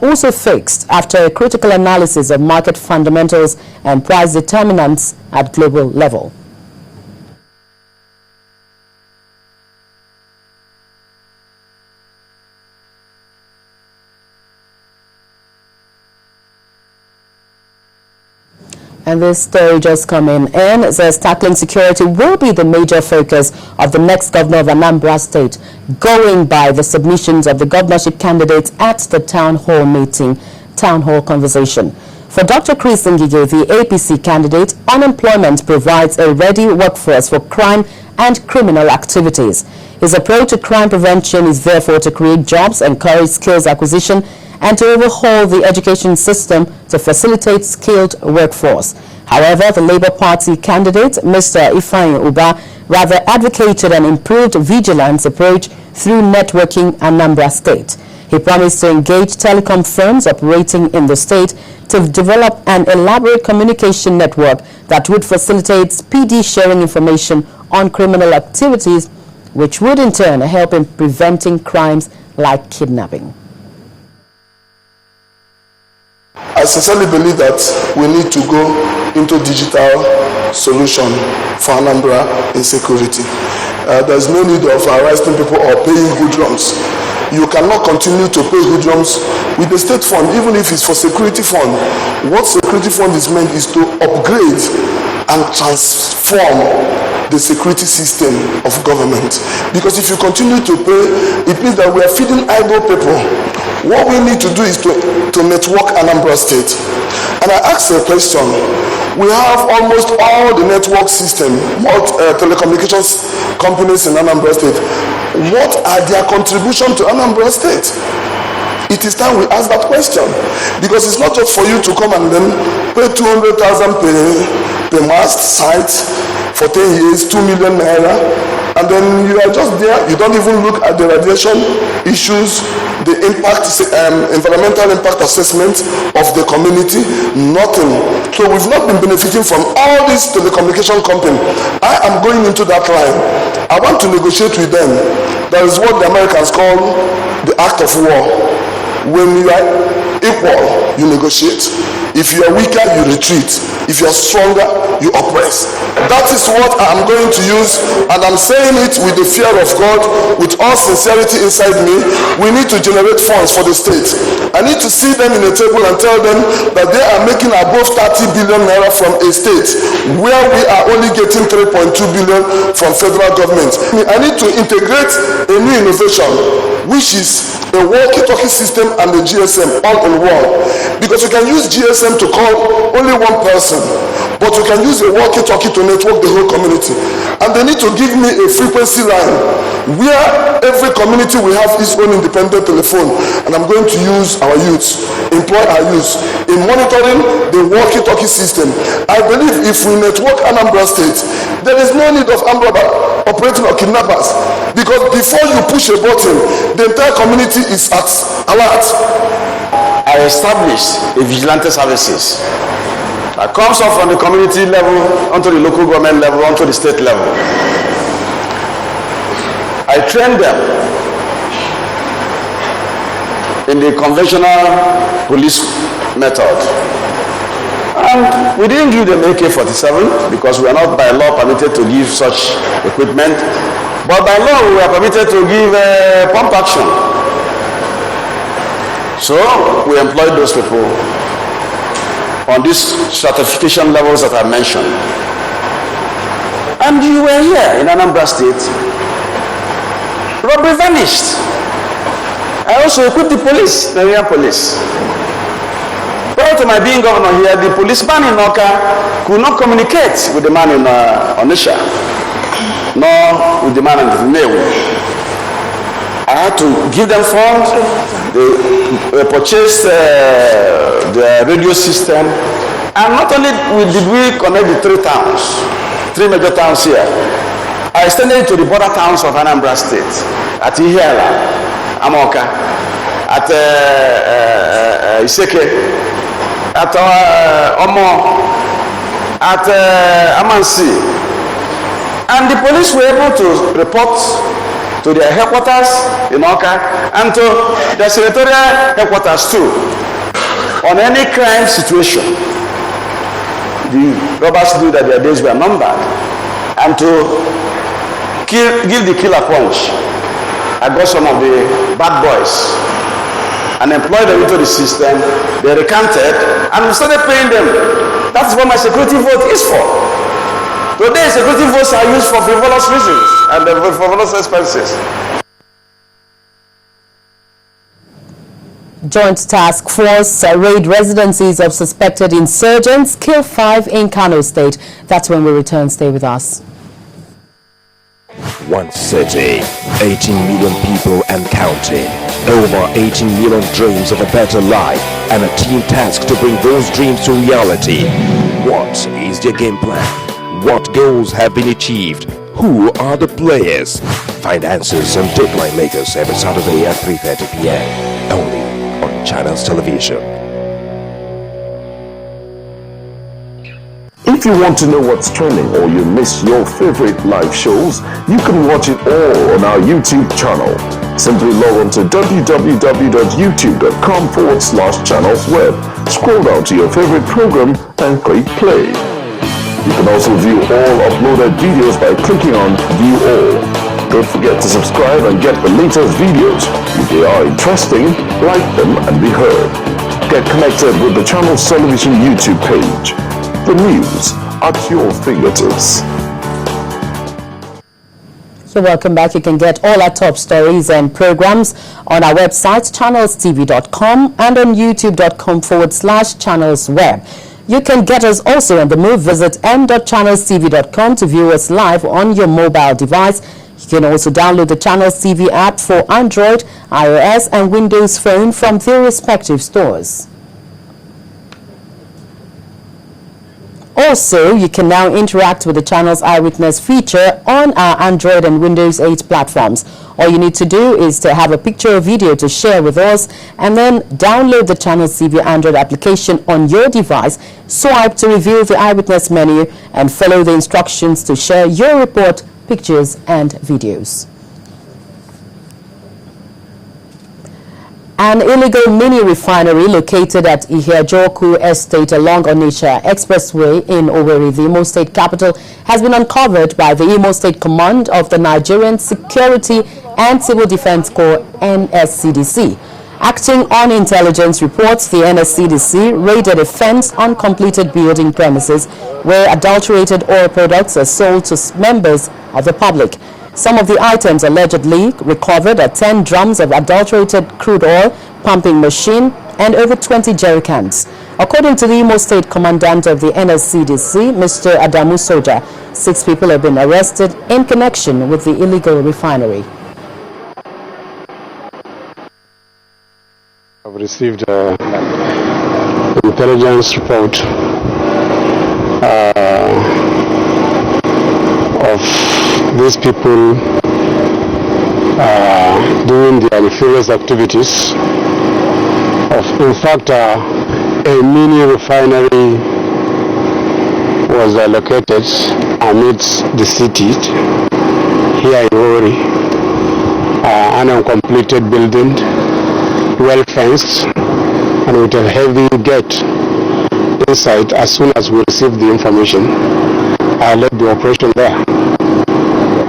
Also fixed after a critical analysis of market fundamentals and price determinants at global level. And this story just coming in says tackling security will be the major focus of the next governor of Anambra State, going by the submissions of the governorship candidates at the town hall meeting, town hall conversation. For Dr. Chris Ngige, the APC candidate, unemployment provides a ready workforce for crime and criminal activities. His approach to crime prevention is therefore to create jobs, encourage skills acquisition, and to overhaul the education system to facilitate skilled workforce. However, the Labour Party candidate, Mr. Ifeanyi Uba, rather advocated an improved vigilance approach through networking Anambra State. He promised to engage telecom firms operating in the state to develop an elaborate communication network that would facilitate speedy sharing information on criminal activities, which would in turn help in preventing crimes like kidnapping. I sincerely believe that we need to go into digital solution for Anambra insecurity. There's no need of arresting people or paying hoodlums. You cannot continue to pay hoodlums with the state fund, even if it's for security fund. What security fund is meant is to upgrade and transform the security system of government. Because if you continue to pay, it means that we are feeding idle people. What we need to do is to network Anambra State. And I asked a question. We have almost all the network system, telecommunications companies in Anambra State. What are their contribution to Anambra State? It is time we ask that question. Because it's not just for you to come and then pay 200,000 per mast site for 10 years, 2 million naira, and then you are just there. You don't even look at the radiation issues, the impact, environmental impact assessment of the community, nothing. So we've not been benefiting from all these telecommunication companies. I am going into that line. I want to negotiate with them. That is what the Americans call the act of war. When you are equal, you negotiate. If you are weaker, you retreat. If you are stronger, you oppress. That is what I am going to use, and I'm saying it with the fear of God, with all sincerity inside me. We need to generate funds for the state. I need to see them in a table and tell them that they are making above 30 billion naira from a state where we are only getting 3.2 billion from federal government. I need to integrate a new innovation, which is a walkie-talkie system and the GSM all in one. Because you can use GSM to call only one person, but you can use a walkie-talkie to network the whole community. And they need to give me a frequency line where every community will have its own independent telephone. And I'm going to use our youths, employ our youths in monitoring the walkie-talkie system. I believe if we network Anambra State, there is no need of Anambra operating or kidnappers. Because before you push a button, the entire community is at alert. I established a vigilante services that comes up from the community level onto the local government level, onto the state level. I trained them in the conventional police method. And we didn't give them AK-47 because we are not by law permitted to give such equipment. But by law, we are permitted to give pump action. So we employed those people on these stratification levels that I mentioned. And you were here in Anambra State. Robbery vanished. I also equipped the police, the Nigerian police. Prior to my being governor here, the policeman in Oka could not communicate with the man in Onisha, nor with the man in the Newu. I had to give them funds. They purchased the radio system. And not only did we connect the three major towns here, I extended it to the border towns of Anambra State, at Ihiala, Amoka, at Iseke, at Omo, at Amansi. And the police were able to report to their headquarters in Oka and to the senatorial headquarters too. On any crime situation, the robbers knew that their days were numbered, and to give the killer punch, I got some of the bad boys and employed them into the system. They recanted and we started paying them. That's what my security vote is for. Today, security votes are used for frivolous reasons and frivolous expenses. Joint Task Force raid residencies of suspected insurgents, kill 5 in Kano State. That's when we return. Stay with us. One city, 18 million people and counting. Over 18 million dreams of a better life, and a team tasked to bring those dreams to reality. What is their game plan? What goals have been achieved? Who are the players? Find answers on Deadline Makers every Saturday at 3:30 p.m. only on Channels Television. If you want to know what's trending or you miss your favorite live shows, you can watch it all on our YouTube channel. Simply log on to www.youtube.com/channelsweb. Scroll down to your favorite program and click play. You can also view all uploaded videos by clicking on View All. Don't forget to subscribe and get the latest videos. If they are interesting, like them and be heard. Get connected with the Channels Television YouTube page. The news at your fingertips. So welcome back. You can get all our top stories and programs on our website, channelstv.com, and on youtube.com/channelsweb. You can get us also on the move. Visit m.channelstv.com to view us live on your mobile device. You can also download the Channels TV app for Android, iOS, and Windows Phone from their respective stores. Also, you can now interact with the Channels Eyewitness feature on our Android and Windows 8 platforms. All you need to do is to have a picture or video to share with us, and then download the Channels TV Android application on your device, swipe to reveal the Eyewitness menu, and follow the instructions to share your report, pictures, and videos. An illegal mini refinery located at Iheajoku Estate along Onitsha Expressway in Owerri, the Imo State capital, has been uncovered by the Imo State Command of the Nigerian Security and Civil Defense Corps (NSCDC). Acting on intelligence reports, the NSCDC raided a fenced-uncompleted building premises where adulterated oil products are sold to members of the public. Some of the items allegedly recovered are 10 drums of adulterated crude oil, pumping machine, and over 20 jerrycans. According to the Imo State Commandant of the NSCDC, Mr. Adamu Soja, 6 people have been arrested in connection with the illegal refinery. I've received an intelligence report of these people doing their nefarious activities. In fact, a mini refinery was located amidst the city here in Owerri, an uncompleted building, well fenced, and with a heavy gate inside. As soon as we received the information, I led the operation there,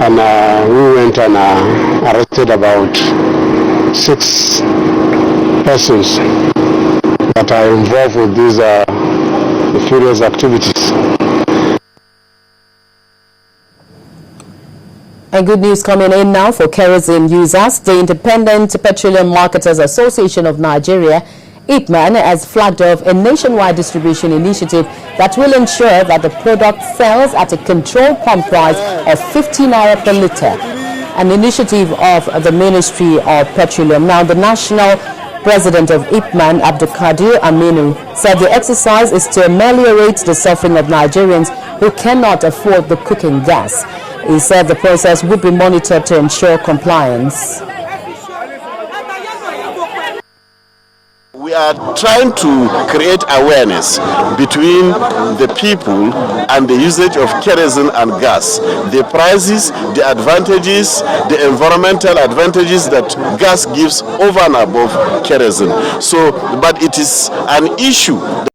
and we went and arrested about 6 persons that are involved with these nefarious activities. And good news coming in now for kerosene users. The Independent Petroleum Marketers Association of Nigeria, IPMAN, has flagged off a nationwide distribution initiative that will ensure that the product sells at a controlled pump price of 50 naira per litre. An initiative of the Ministry of Petroleum. Now, the national president of IPMAN, Abdulkadir Aminu, said the exercise is to ameliorate the suffering of Nigerians who cannot afford the cooking gas. He said the process would be monitored to ensure compliance. We are trying to create awareness between the people and the usage of kerosene and gas, the prices, the advantages, the environmental advantages that gas gives over and above kerosene. So, but it is an issue